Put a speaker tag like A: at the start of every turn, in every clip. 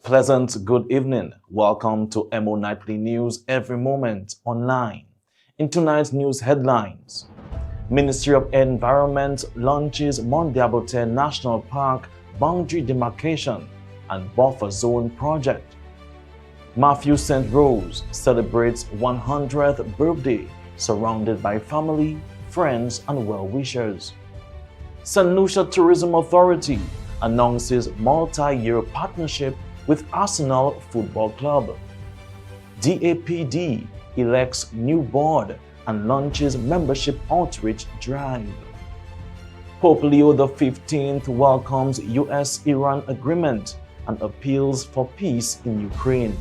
A: Pleasant good evening. Welcome to Emo Nightly News every moment online. In tonight's news headlines, Ministry of Environment launches Mondiabote National Park boundary demarcation and buffer zone project. Matthew St. Rose celebrates 100th birthday surrounded by family, friends, and well-wishers. St. Lucia Tourism Authority announces multi-year partnership with Arsenal Football Club. DAPD elects new board and launches membership outreach drive. Pope Leo XV welcomes US-Iran agreement and appeals for peace in Ukraine.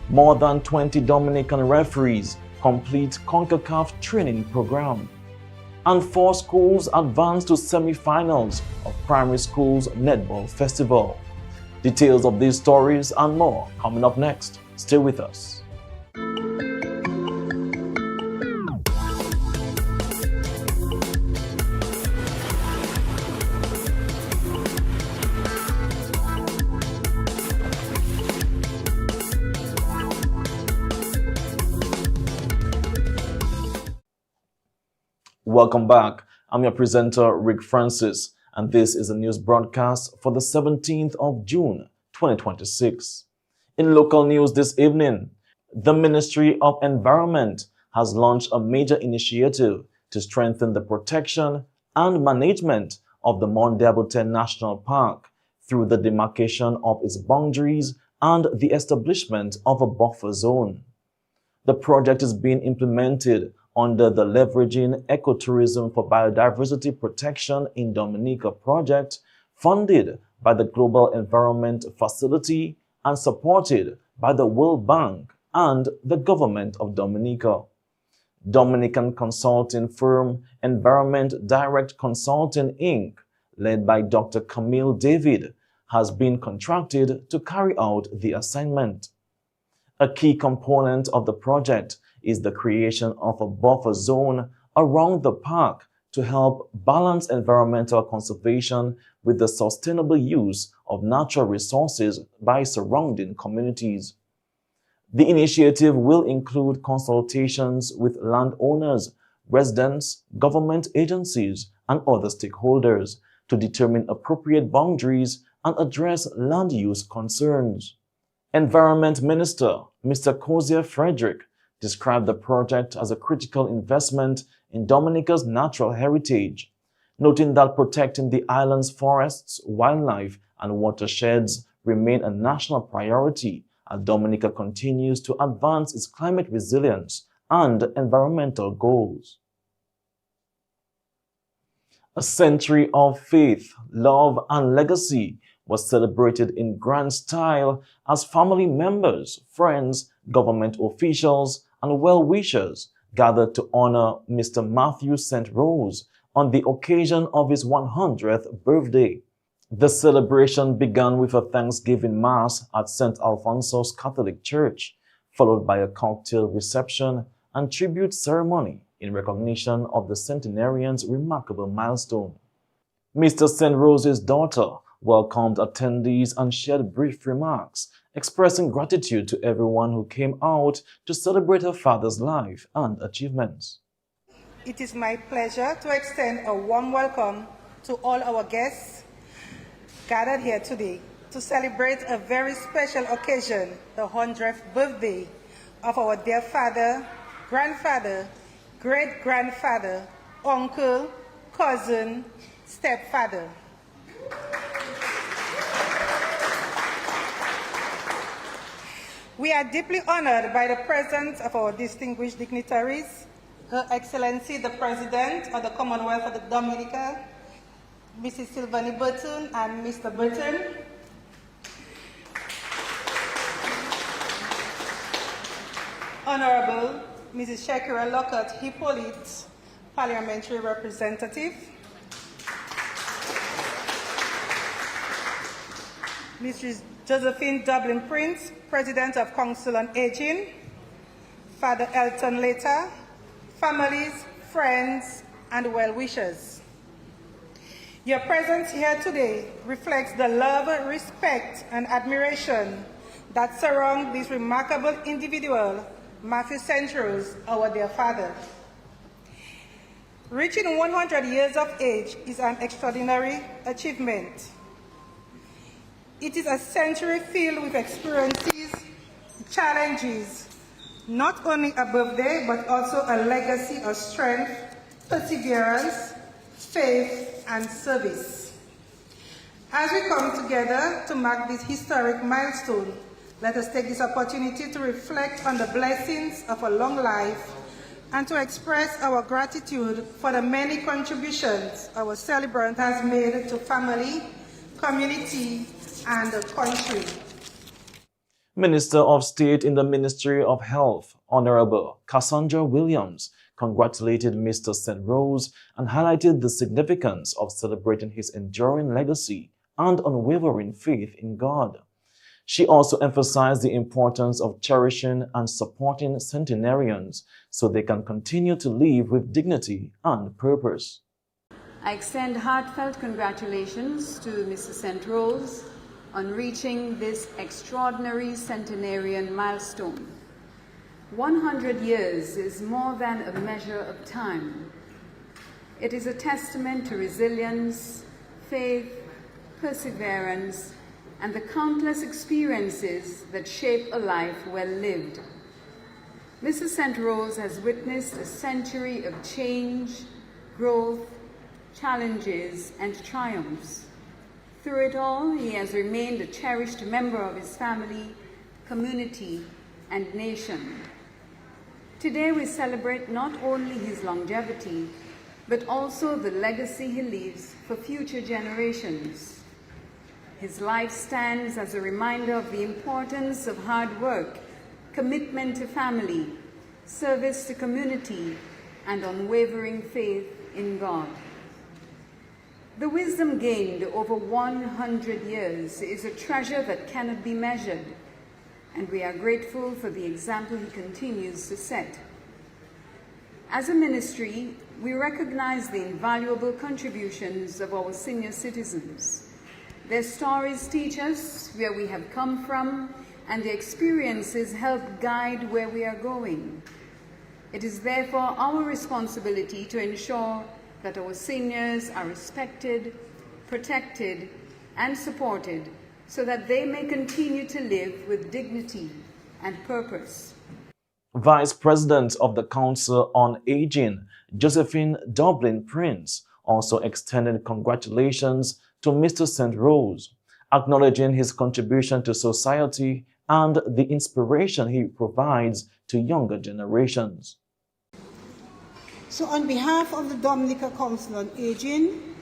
A: More than 20 Dominican referees complete CONCACAF training program. And 4 schools advance to semi-finals of Primary Schools Netball Festival. Details of these stories and more coming up next. Stay with us. Welcome back. I'm your presenter, Rick Francis, and this is a news broadcast for the 17th of June, 2026. In local news this evening, the Ministry of Environment has launched a major initiative to strengthen the protection and management of the Mondiabote National Park through the demarcation of its boundaries and the establishment of a buffer zone. The project is being implemented under the Leveraging Ecotourism for Biodiversity Protection in Dominica project, funded by the Global Environment Facility and supported by the World Bank and the Government of Dominica. Dominican consulting firm Environment Direct Consulting Inc., led by Dr. Camille David, has been contracted to carry out the assignment. A key component of the project is the creation of a buffer zone around the park to help balance environmental conservation with the sustainable use of natural resources by surrounding communities. The initiative will include consultations with landowners, residents, government agencies, and other stakeholders to determine appropriate boundaries and address land use concerns. Environment Minister Mr. Cozier Frederick described the project as a critical investment in Dominica's natural heritage, noting that protecting the island's forests, wildlife, and watersheds remain a national priority as Dominica continues to advance its climate resilience and environmental goals. A century of faith, love, and legacy was celebrated in grand style as family members, friends, government officials, and well-wishers gathered to honor Mr. Matthew St. Rose on the occasion of his 100th birthday. The celebration began with a Thanksgiving Mass at St. Alphonsus Catholic Church, followed by a cocktail reception and tribute ceremony in recognition of the centenarian's remarkable milestone. Mr. St. Rose's daughter welcomed attendees and shared brief remarks, expressing gratitude to everyone who came out to celebrate her father's life and achievements.
B: It is my pleasure to extend a warm welcome to all our guests gathered here today to celebrate a very special occasion, the 100th birthday of our dear father, grandfather, great-grandfather, uncle, cousin, stepfather. We are deeply honored by the presence of our distinguished dignitaries, Her Excellency the President of the Commonwealth of Dominica, Mrs. Sylvanie Burton and Mr. Burton. Honorable Mrs. Shakira Lockhart Hippolyte, Parliamentary Representative. Mrs. Josephine Dublin Prince, President of Council on Aging. Father Elton Later, families, friends, and well-wishers. Your presence here today reflects the love, respect, and admiration that surround this remarkable individual, Matthew St. Rose, our dear father. Reaching 100 years of age is an extraordinary achievement. It is a century filled with experiences, challenges, not only a birthday, but also a legacy of strength, perseverance, faith, and service. As we come together to mark this historic milestone, let us take this opportunity to reflect on the blessings of a long life and to express our gratitude for the many contributions our celebrant has made to family, community, and the country.
A: Minister of State in the Ministry of Health, Honorable Cassandra Williams, congratulated Mr. St. Rose and highlighted the significance of celebrating his enduring legacy and unwavering faith in God. She also emphasized the importance of cherishing and supporting centenarians so they can continue to live with dignity and purpose.
C: I extend heartfelt congratulations to Mr. St. Rose on reaching this extraordinary centenarian milestone. 100 years is more than a measure of time. It is a testament to resilience, faith, perseverance, and the countless experiences that shape a life well lived. Mrs. St. Rose has witnessed a century of change, growth, challenges, and triumphs. Through it all, he has remained a cherished member of his family, community, and nation. Today we celebrate not only his longevity, but also the legacy he leaves for future generations. His life stands as a reminder of the importance of hard work, commitment to family, service to community, and unwavering faith in God. The wisdom gained over 100 years is a treasure that cannot be measured, and we are grateful for the example he continues to set. As a ministry, we recognize the invaluable contributions of our senior citizens. Their stories teach us where we have come from, and their experiences help guide where we are going. It is therefore our responsibility to ensure that our seniors are respected, protected, and supported so that they may continue to live with dignity and purpose.
A: Vice President of the Council on Aging, Josephine Dublin Prince, also extended congratulations to Mr. St. Rose, acknowledging his contribution to society and the inspiration he provides to younger generations.
D: So on behalf of the Dominica Council on Aging,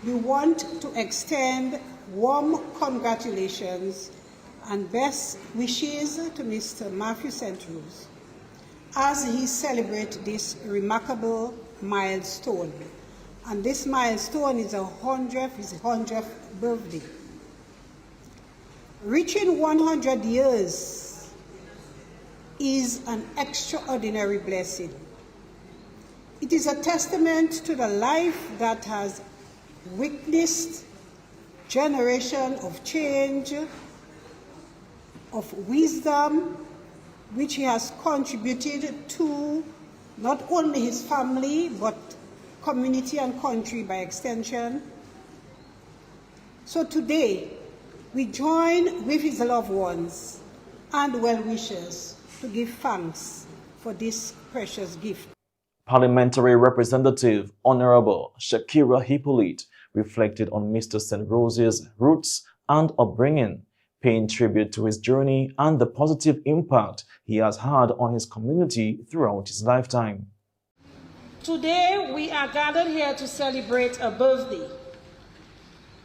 D: we want to extend warm congratulations and best wishes to Mr. Matthew St. Rose as he celebrates this remarkable milestone. And this milestone is his 100th birthday. Reaching 100 years is an extraordinary blessing. It is a testament to the life that has witnessed generation of change, of wisdom, which he has contributed to not only his family, but community and country by extension. So today, we join with his loved ones and well-wishers to give thanks for this precious gift.
A: Parliamentary Representative Honorable Shakira Hippolyte reflected on Mr. St. Rose's roots and upbringing, paying tribute to his journey and the positive impact he has had on his community throughout his lifetime.
E: Today, we are gathered here to celebrate a birthday,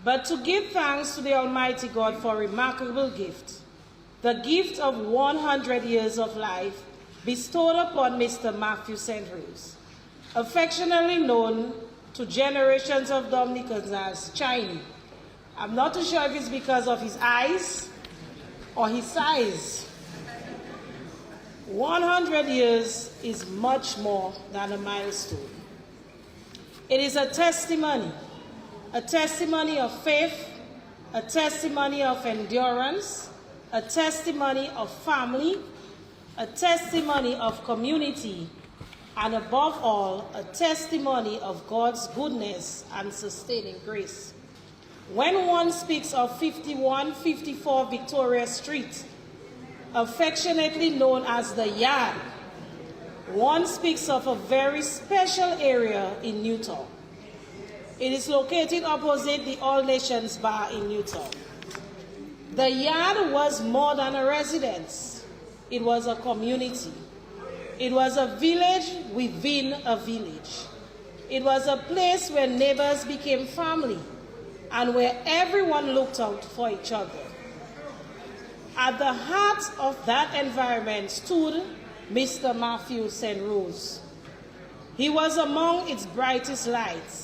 E: but to give thanks to the Almighty God for a remarkable gift, the gift of 100 years of life bestowed upon Mr. Matthew St. Rose, affectionately known to generations of Dominicans as Chiny. I'm not too sure if it's because of his eyes or his size. 100 years is much more than a milestone. It is a testimony of faith, a testimony of endurance, a testimony of family, a testimony of community, and above all, a testimony of God's goodness and sustaining grace. When one speaks of 5154 Victoria Street, affectionately known as the Yard, one speaks of a very special area in Newtown. It is located opposite the All Nations Bar in Newtown. The Yard was more than a residence. It was a community. It was a village within a village. It was a place where neighbors became family and where everyone looked out for each other. At the heart of that environment stood Mr. Matthew St. Rose. He was among its brightest lights.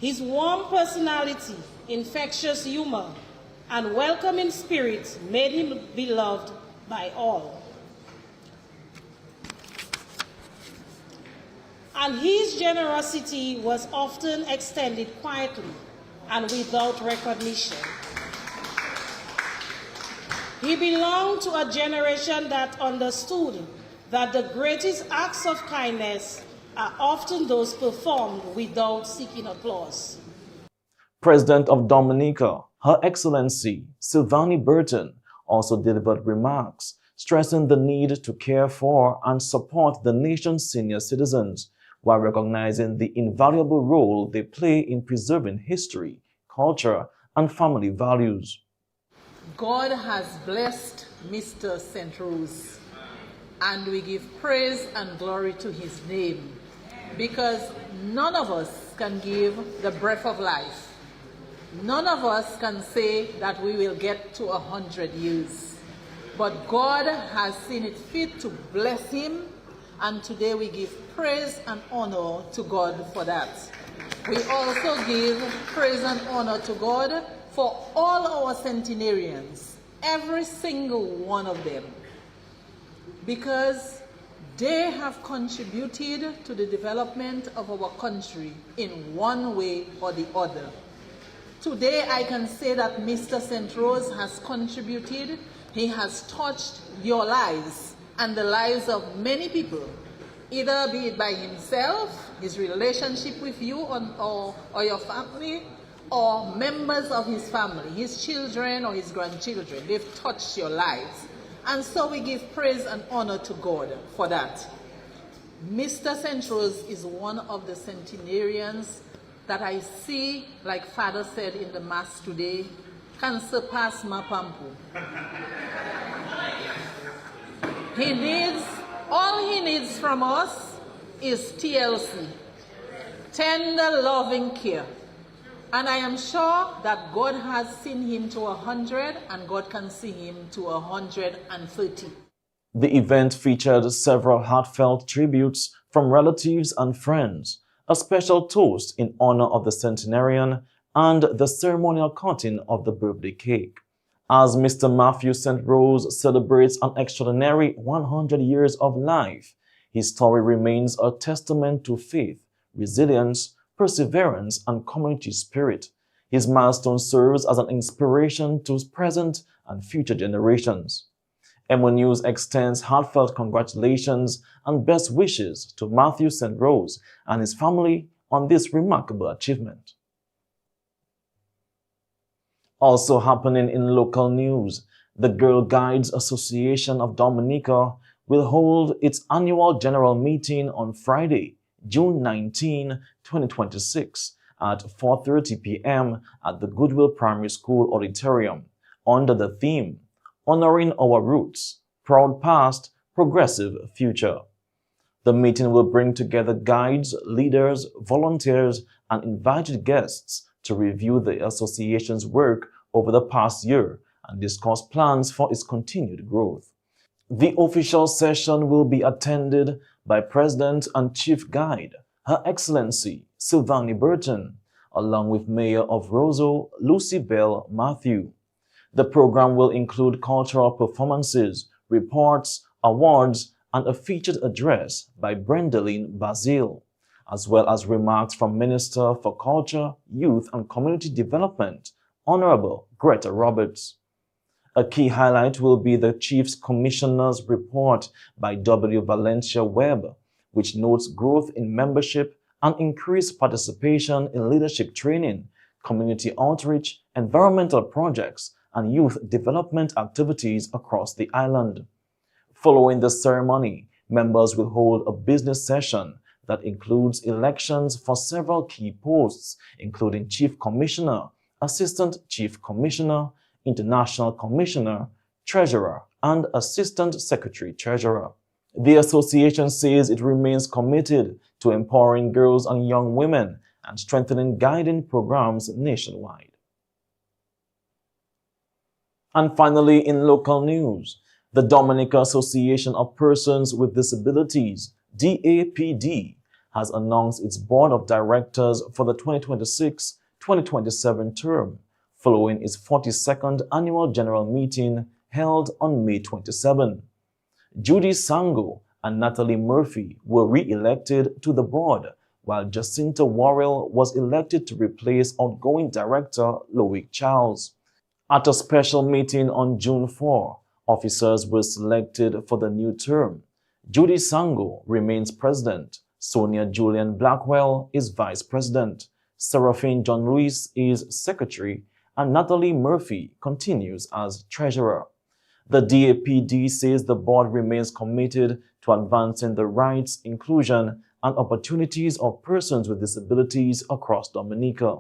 E: His warm personality, infectious humor, and welcoming spirit made him beloved by all. And his generosity was often extended quietly and without recognition. He belonged to a generation that understood that the greatest acts of kindness are often those performed without seeking applause.
A: President of Dominica, Her Excellency Sylvanie Burton, also delivered remarks stressing the need to care for and support the nation's senior citizens while recognizing the invaluable role they play in preserving history, culture, and family values.
F: God has blessed Mr. St. Rose, and we give praise and glory to his name, because none of us can give the breath of life. None of us can say that we will get to 100 years. But God has seen it fit to bless him, and today we give praise and honor to God for that. We also give praise and honor to God for all our centenarians, every single one of them, because they have contributed to the development of our country in one way or the other. Today I can say that Mr. St. Rose has contributed. He has touched your lives and the lives of many people, either be it by himself, his relationship with you or your family, or members of his family, his children or his grandchildren. They've touched your lives. And so we give praise and honor to God for that. Mr. St. Rose is one of the centenarians that I see, like Father said in the Mass today, can surpass Mapampu. All he needs from us is TLC, tender loving care. And I am sure that God has seen him to 100 and God can see him to 130.
A: The event featured several heartfelt tributes from relatives and friends, a special toast in honor of the centenarian, and the ceremonial cutting of the birthday cake. As Mr. Matthew St. Rose celebrates an extraordinary 100 years of life, his story remains a testament to faith, resilience, perseverance, and community spirit. His milestone serves as an inspiration to present and future generations. EmoNews extends heartfelt congratulations and best wishes to Matthew St. Rose and his family on this remarkable achievement. Also happening in local news, the Girl Guides Association of Dominica will hold its annual general meeting on Friday, June 19, 2026 at 4:30 p.m. at the Goodwill Primary School Auditorium under the theme, Honoring Our Roots, Proud Past, Progressive Future. The meeting will bring together guides, leaders, volunteers, and invited guests to review the association's work over the past year and discuss plans for its continued growth. The official session will be attended by President and Chief Guide, Her Excellency Sylvanie Burton, along with Mayor of Roseau, Lucy Bell Matthew. The program will include cultural performances, reports, awards, and a featured address by Brendaline Bazile, as well as remarks from Minister for Culture, Youth and Community Development, Honorable Greta Roberts. A key highlight will be the Chief's Commissioner's report by W. Valencia Webb, which notes growth in membership and increased participation in leadership training, community outreach, environmental projects, and youth development activities across the island. Following the ceremony, members will hold a business session that includes elections for several key posts, including Chief Commissioner, Assistant Chief Commissioner, International Commissioner, Treasurer, and Assistant Secretary Treasurer. The association says it remains committed to empowering girls and young women and strengthening guiding programs nationwide. And finally, in local news, the Dominica Association of Persons with Disabilities, DAPD, has announced its Board of Directors for the 2026-2027 term, following its 42nd Annual General Meeting held on May 27. Judy Sango and Natalie Murphy were re-elected to the board, while Jacinta Worrell was elected to replace outgoing Director Loic Charles. At a special meeting on June 4, officers were selected for the new term. Judy Sango remains President, Sonia Julian Blackwell is Vice President, Seraphine John Lewis is Secretary, and Natalie Murphy continues as Treasurer. The DAPD says the board remains committed to advancing the rights, inclusion, and opportunities of persons with disabilities across Dominica.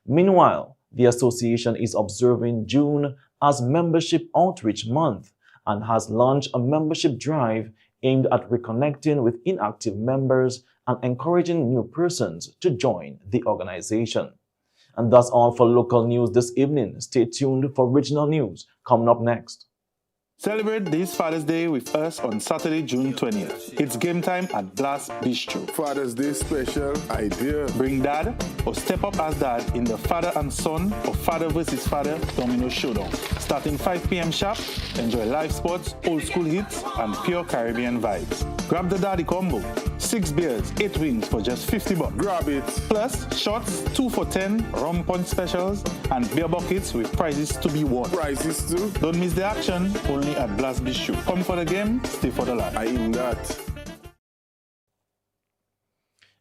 A: Meanwhile, the association is observing June as Membership Outreach Month and has launched a membership drive aimed at reconnecting with inactive members and encouraging new persons to join the organization. And that's all for local news this evening. Stay tuned for regional news coming up next.
G: Celebrate this Father's Day with us on Saturday, June 20th. It's game time at Blast Bistro.
H: Father's Day special idea.
G: Bring dad or step up as dad in the father and son or father versus father domino showdown. Starting 5 p.m. sharp, enjoy live sports, old school hits, and pure Caribbean vibes. Grab the daddy combo. 6 beers, 8 wings for just $50.
H: Grab it.
G: Plus, shots 2 for $10, rum punch specials, and beer buckets with prizes to be won.
H: Prizes too.
G: Don't miss the action, only at Blast Bistro. Come for the game, stay for the life.
H: I in that.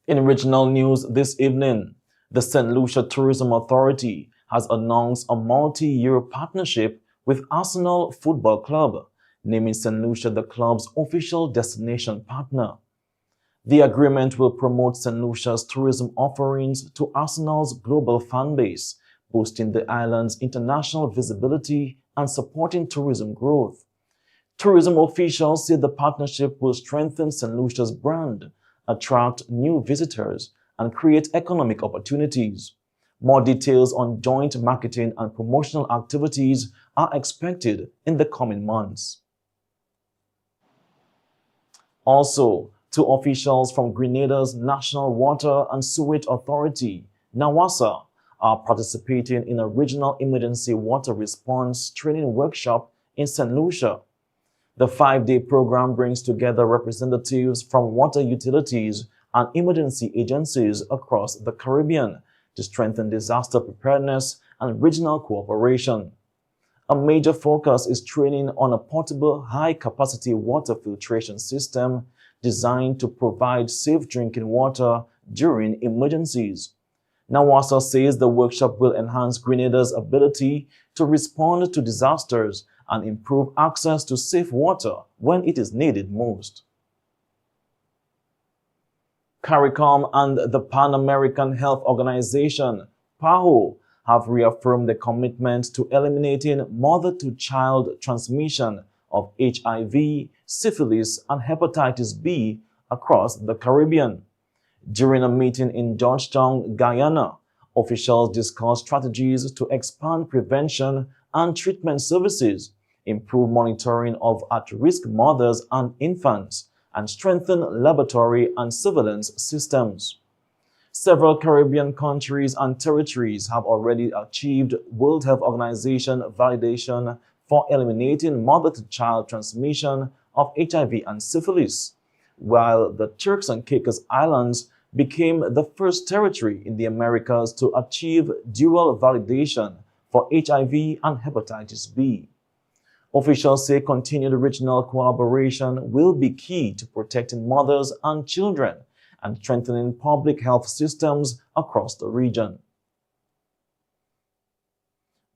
A: In regional news this evening, the St. Lucia Tourism Authority has announced a multi-year partnership with Arsenal Football Club, naming St. Lucia the club's official destination partner. The agreement will promote St. Lucia's tourism offerings to Arsenal's global fan base, boosting the island's international visibility and supporting tourism growth. Tourism officials say the partnership will strengthen St. Lucia's brand, attract new visitors, and create economic opportunities. More details on joint marketing and promotional activities are expected in the coming months. Also, 2 officials from Grenada's National Water and Sewage Authority, NAWASA, are participating in a regional emergency water response training workshop in St. Lucia. The 5-day program brings together representatives from water utilities and emergency agencies across the Caribbean to strengthen disaster preparedness and regional cooperation. A major focus is training on a portable high-capacity water filtration system designed to provide safe drinking water during emergencies. NAWASA says the workshop will enhance Grenada's ability to respond to disasters and improve access to safe water when it is needed most. CARICOM and the Pan American Health Organization, PAHO, have reaffirmed their commitment to eliminating mother-to-child transmission of HIV, syphilis, and hepatitis B across the Caribbean. During a meeting in Georgetown, Guyana, Officials discussed strategies to expand prevention and treatment services, improve monitoring of at-risk mothers and infants, and strengthen laboratory and surveillance systems. Several Caribbean countries and territories have already achieved World Health Organization validation for eliminating mother-to-child transmission of HIV and syphilis, while the Turks and Caicos Islands became the first territory in the Americas to achieve dual validation for HIV and hepatitis B. Officials say continued regional collaboration will be key to protecting mothers and children and strengthening public health systems across the region.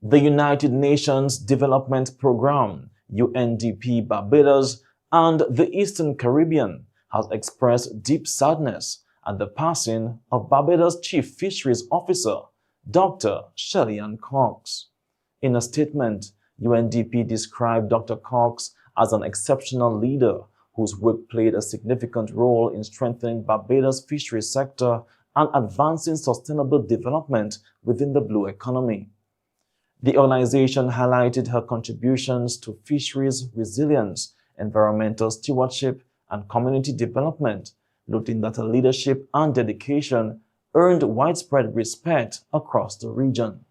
A: The United Nations Development Programme, UNDP Barbados, and the Eastern Caribbean has expressed deep sadness at the passing of Barbados Chief Fisheries Officer, Dr. Shelley-Ann Cox. In a statement, UNDP described Dr. Cox as an exceptional leader whose work played a significant role in strengthening Barbados' fisheries sector and advancing sustainable development within the blue economy. The organization highlighted her contributions to fisheries resilience, environmental stewardship, and community development, noting that her leadership and dedication earned widespread respect across the region.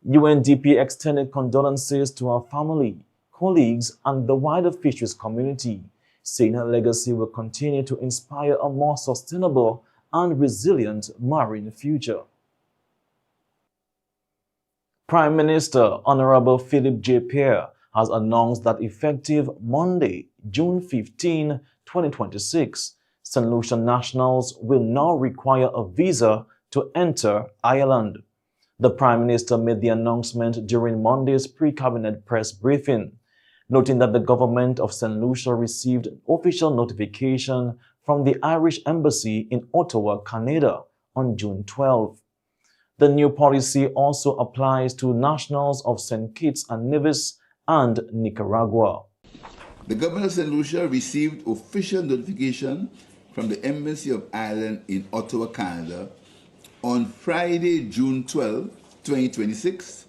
A: UNDP extended condolences to her family, colleagues, and the wider fisheries community, saying her legacy will continue to inspire a more sustainable and resilient marine future. Prime Minister Honorable Philip J. Pierre has announced that effective Monday, June 15, 2026, St. Lucia nationals will now require a visa to enter Ireland. The Prime Minister made the announcement during Monday's pre-cabinet press briefing, noting that the government of St. Lucia received an official notification from the Irish Embassy in Ottawa, Canada, on June 12. The new policy also applies to nationals of St. Kitts and Nevis and Nicaragua.
I: The government of St. Lucia received official notification from the Embassy of Ireland in Ottawa, Canada, on Friday, June 12, 2026,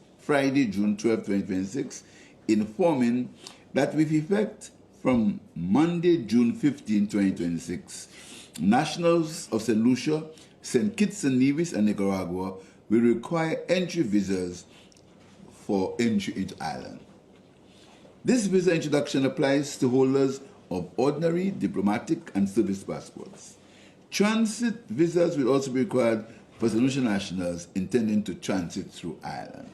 I: informing that with effect from Monday, June 15, 2026, nationals of St. Lucia, St. Kitts and Nevis, and Nicaragua will require entry visas for entry into Ireland. This visa introduction applies to holders of ordinary, diplomatic, and service passports. Transit visas will also be required for St. Lucia nationals intending to transit through Ireland.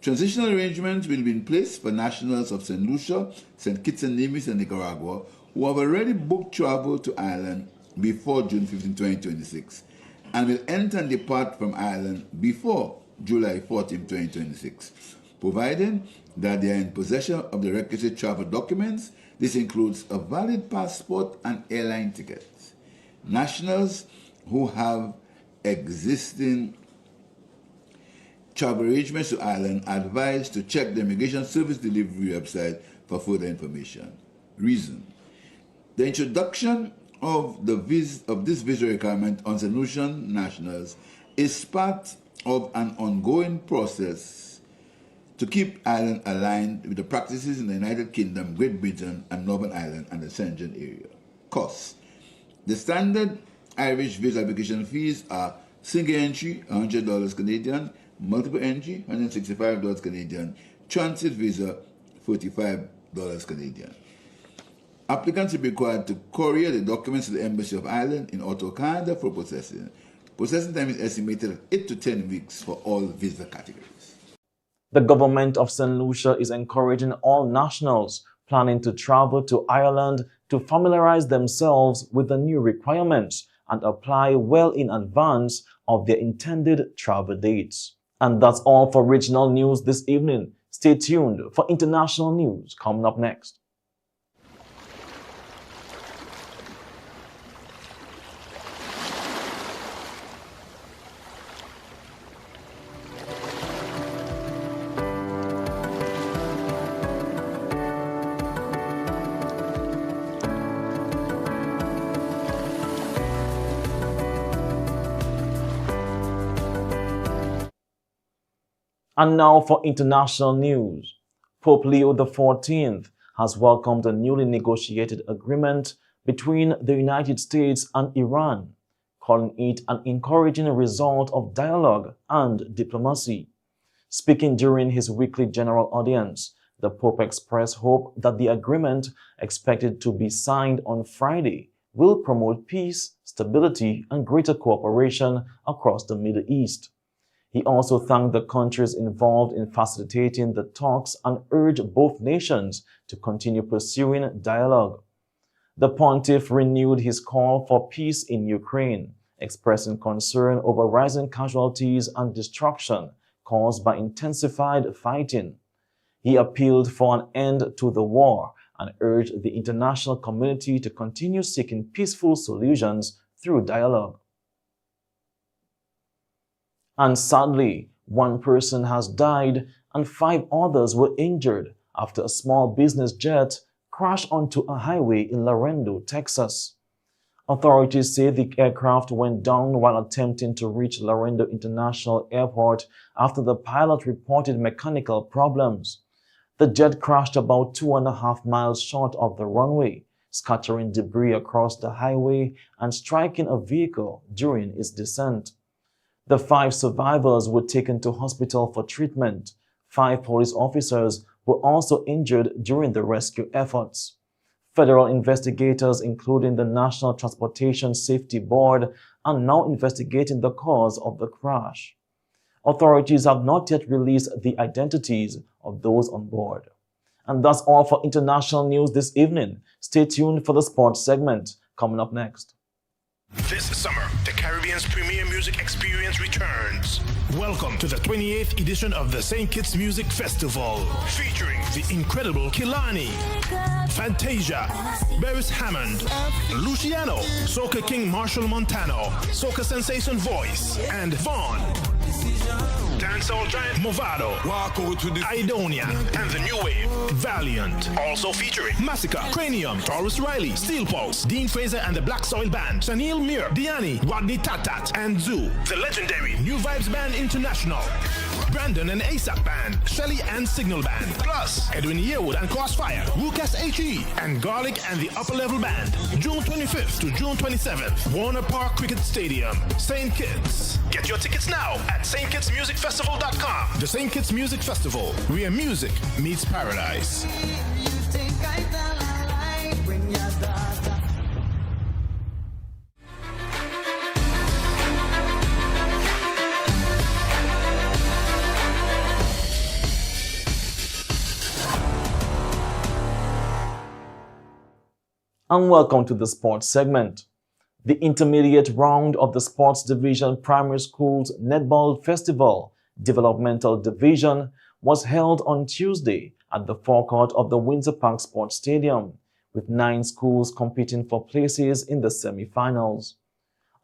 I: Transitional arrangements will be in place for nationals of St. Lucia, St. Kitts and Nevis, and Nicaragua who have already booked travel to Ireland before June 15, 2026, and will enter and depart from Ireland before July 14, 2026, providing that they are in possession of the requisite travel documents. This includes a valid passport and airline tickets. Nationals who have existing travel arrangements to Ireland are advised to check the Immigration Service Delivery website for further information. Reason: the introduction of this visa requirement on St. Lucian nationals is part of an ongoing process to keep Ireland aligned with the practices in the United Kingdom, Great Britain, and Northern Ireland and the Schengen area. Costs: the standard Irish visa application fees are single entry, $100 Canadian, multiple entry, $165 Canadian, transit visa, $45 Canadian. Applicants will be required to courier the documents to the Embassy of Ireland in Ottawa, Canada for processing. Processing time is estimated at 8 to 10 weeks for all visa categories.
A: The government of St. Lucia is encouraging all nationals planning to travel to Ireland to familiarize themselves with the new requirements and apply well in advance of their intended travel dates. And that's all for regional news this evening. Stay tuned for international news coming up next. And now for international news. Pope Leo XIV has welcomed a newly negotiated agreement between the United States and Iran, calling it an encouraging result of dialogue and diplomacy. Speaking during his weekly general audience, the Pope expressed hope that the agreement, expected to be signed on Friday, will promote peace, stability, and greater cooperation across the Middle East. He also thanked the countries involved in facilitating the talks and urged both nations to continue pursuing dialogue. The pontiff renewed his call for peace in Ukraine, expressing concern over rising casualties and destruction caused by intensified fighting. He appealed for an end to the war and urged the international community to continue seeking peaceful solutions through dialogue. And sadly, one person has died and 5 others were injured after a small business jet crashed onto a highway in Laredo, Texas. Authorities say the aircraft went down while attempting to reach Laredo International Airport after the pilot reported mechanical problems. The jet crashed about 2.5 miles short of the runway, scattering debris across the highway and striking a vehicle during its descent. The 5 survivors were taken to hospital for treatment. 5 police officers were also injured during the rescue efforts. Federal investigators, including the National Transportation Safety Board, are now investigating the cause of the crash. Authorities have not yet released the identities of those on board. And that's all for international news this evening. Stay tuned for the sports segment coming up next.
J: This summer, the Caribbean's premier music experience returns. Welcome to the 28th edition of the St. Kitts Music Festival, featuring the incredible Kilani, Fantasia, Beres Hammond, Luciano, Soca King Marshall Montano, Soca Sensation Voice, and Vaughn. Dancehall giant Movado, Idonia, and the new wave, Valiant. Also featuring Massacre, Cranium, Taurus Riley, Steel Pulse, Dean Fraser and the Black Soil Band, Shanil Mir, Diani, Rodney Tatat, and Zoo. The legendary New Vibes Band International, Brandon and ASAP Band, Shelly and Signal Band, plus Edwin Yearwood and Crossfire, Lucas HE, and Garlic and the Upper Level Band. June 25th to June 27th, Warner Park Cricket Stadium, St. Kitts. Get your tickets now at stkittsmusicfestival.com. The St. Kitts Music Festival, where music meets paradise.
A: And welcome to the sports segment. The intermediate round of the Sports Division Primary Schools Netball Festival Developmental Division was held on Tuesday at the forecourt of the Windsor Park Sports Stadium, with 9 schools competing for places in the semi-finals.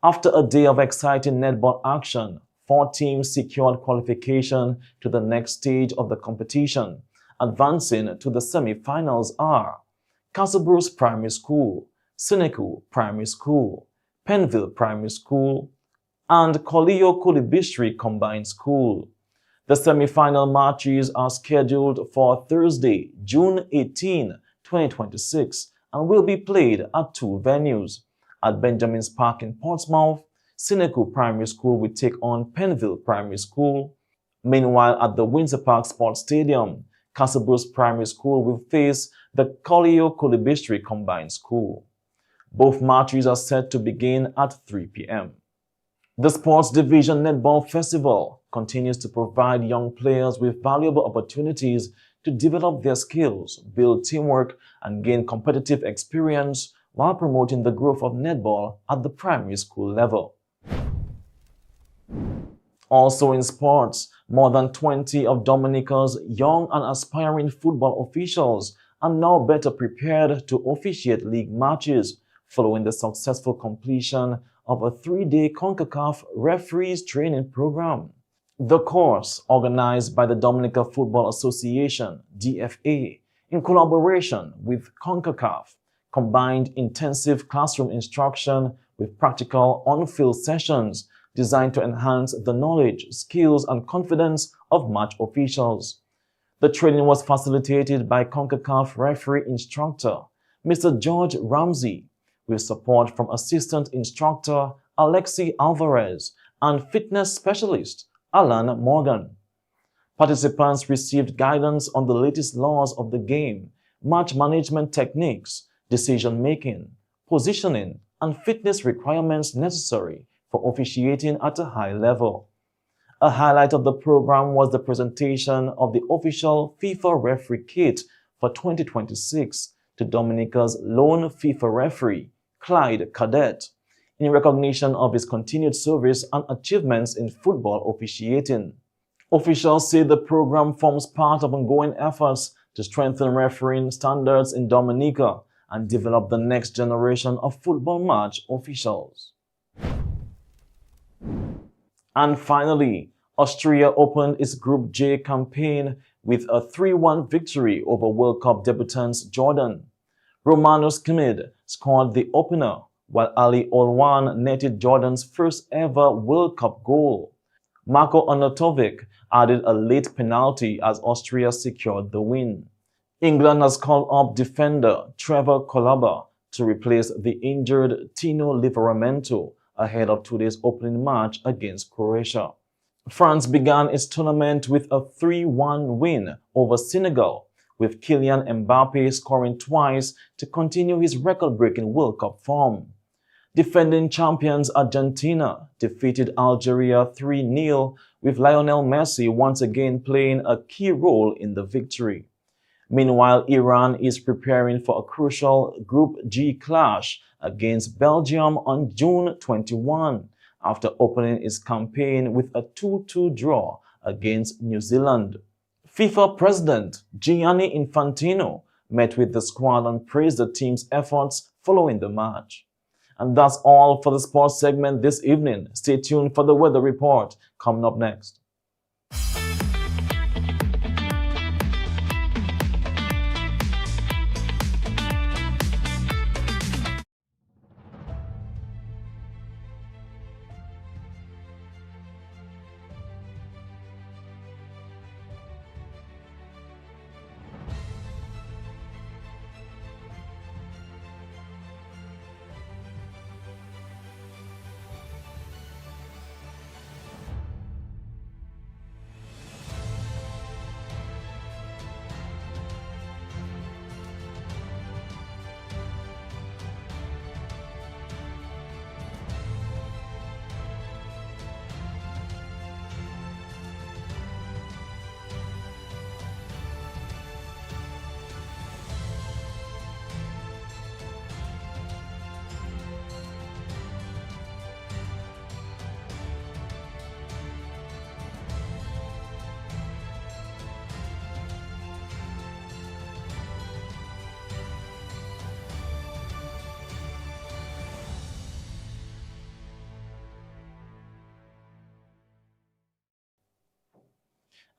A: After a day of exciting netball action, 4 teams secured qualification to the next stage of the competition. Advancing to the semi-finals are Castlebruce Primary School, Seneca Primary School, Penville Primary School, and Kolio Kulibistri Combined School. The semi-final matches are scheduled for Thursday, June 18, 2026, and will be played at 2 venues. At Benjamin's Park in Portsmouth, Seneca Primary School will take on Penville Primary School. Meanwhile, at the Windsor Park Sports Stadium, Castlebruce Primary School will face the Kolio Kulibistri Combined School. Both matches are set to begin at 3 p.m. The Sports Division Netball Festival continues to provide young players with valuable opportunities to develop their skills, build teamwork, and gain competitive experience while promoting the growth of netball at the primary school level. Also in sports, more than 20 of Dominica's young and aspiring football officials are now better prepared to officiate league matches following the successful completion of a 3-day CONCACAF referees training program. The course, organized by the Dominica Football Association, DFA, in collaboration with CONCACAF, combined intensive classroom instruction with practical on-field sessions designed to enhance the knowledge, skills, and confidence of match officials. The training was facilitated by CONCACAF referee instructor Mr. George Ramsey, with support from assistant instructor Alexi Alvarez and fitness specialist Alan Morgan. Participants received guidance on the latest laws of the game, match management techniques, decision-making, positioning, and fitness requirements necessary for officiating at a high level. A highlight of the program was the presentation of the official FIFA referee kit for 2026 to Dominica's lone FIFA referee, Clyde Cadet, in recognition of his continued service and achievements in football officiating. Officials say the program forms part of ongoing efforts to strengthen refereeing standards in Dominica and develop the next generation of football match officials. And finally, Austria opened its Group J campaign with a 3-1 victory over World Cup debutants Jordan. Romanos Kimid scored the opener, while Ali Olwan netted Jordan's first ever World Cup goal. Marko Arnautovic added a late penalty as Austria secured the win. England has called up defender Trevor Chalobah to replace the injured Tino Livramento ahead of today's opening match against Croatia. France began its tournament with a 3-1 win over Senegal, with Kylian Mbappe scoring twice to continue his record-breaking World Cup form. Defending champions Argentina defeated Algeria 3-0, with Lionel Messi once again playing a key role in the victory. Meanwhile, Iran is preparing for a crucial Group G clash against Belgium on June 21, after opening its campaign with a 2-2 draw against New Zealand. FIFA President Gianni Infantino met with the squad and praised the team's efforts following the match. And that's all for the sports segment this evening. Stay tuned for the weather report coming up next.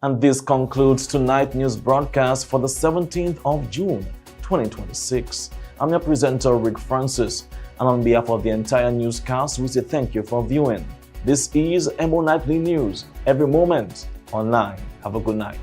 A: And this concludes tonight's news broadcast for the 17th of June, 2026. I'm your presenter, Rick Francis, and on behalf of the entire newscast, we say thank you for viewing. This is Emo Nightly News, every moment online. Have a good night.